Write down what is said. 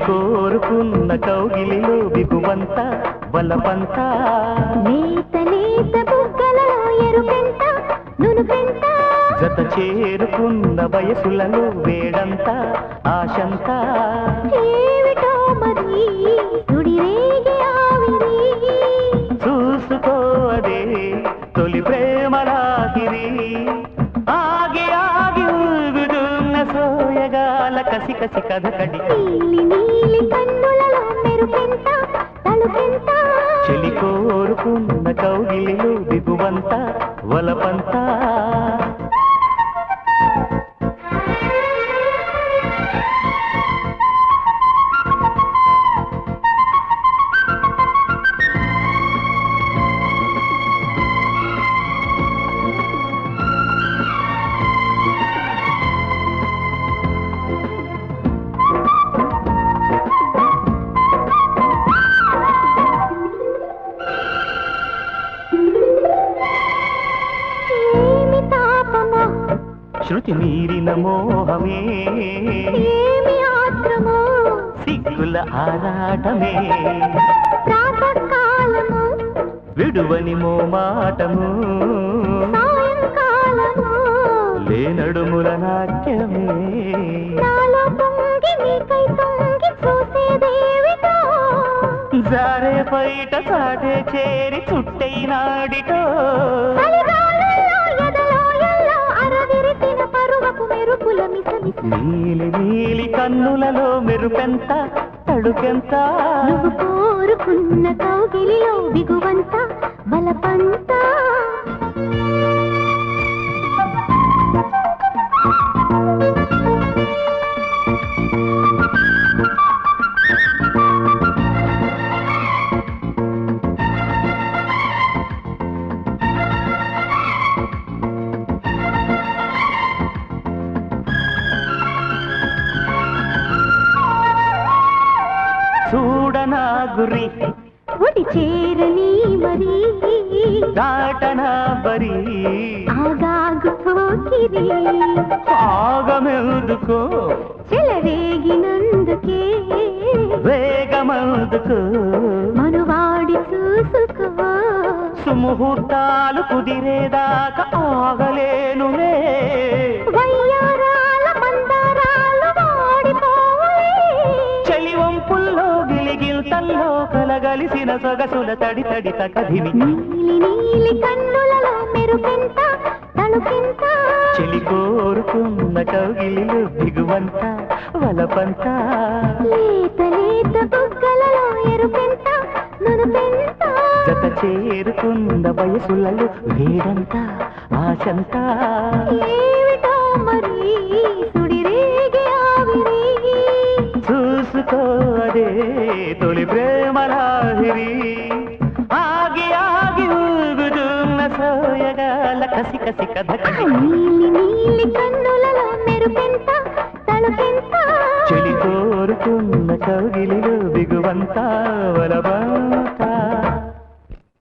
కోరుకున్న కౌగిలిలో బిగువంత బలపంత లేత లేత బుగ్గలలో ఎరుపెంట నునుపెంట జత చేరుకున్న వయసులలో వేడంత ఆశంత ఏమిటో మరి సుడిరేగే ఆవిరి చూసుకో అదే తొలి ప్రేమలాహిరి ఆగి ఆగి ఊగుతున్న సోయగాల కసి కసి కథకడి నీలి నీలి కన్నులలో మెరుపెంట తలుపెంట చెలి కోరుకున్న కౌగిలిలో దిగువంత వలపంత శృతి మీరిన మోహమే ఏమి ఆత్రమో సిగ్గుల ఆరాటమే ప్రాతకాలము విడువని మోమాటము సాయంకాలము లేనడుముల నాట్యమే నాలో పొంగి నీకై తొంగి చూసేదేవిటో జారే బయట చాటే చేరి చుట్టైనాడిటో చలిగాలుల్లో ఎదలో ఎల్లో అరవిరిసిన పరువపు మెరుపుల మిసమిస నీలి నీలి కన్నులలో మెరుపెంత తడుకెంత నువ్వు కోరుకున్న కౌగిలిలో బిగువంత బలపంత చూడనా గురి ఒడి చేరని మరి దాటనా బరి ఆగాగు పోకిరి ఆగమెదుకో చెలరేగినందుకే వేగమందుకో మనువాడి చూసుకో సుముహూర్తాలు కుదిరేదాకా ఆగలేనులే వయ్యారాల మందారాలు వాడిపోవలే చలివంపుల్లో గిలిగిల్తల్లో కలగలిసిన సొగసుల తడి తడి తకదిమి నీలి నీలి కన్నులలో మెరుపెంత తలుపెంత చెలి కోరుకున్న కౌగిలిలో దిగువంత వలపంత లేత లేత బుగ్గలలో ఎరుపెంత నునుపెంత జత చేరుకున్న వయసులలో వేడంత ఆశంత ఏమిటో మరి సుడిరేగే ఆవిరి చూసుకో అదే తొలి ప్రేమలాహిరి ఆగి ఆగి ఊగుతున్న సోయగాల కసి కసి కథకడి నీలి నీలి కన్నులలో మెరుపెంత తలుపెంత చెలి కోరుకున్న కౌగిలిలో దిగువంత వలబా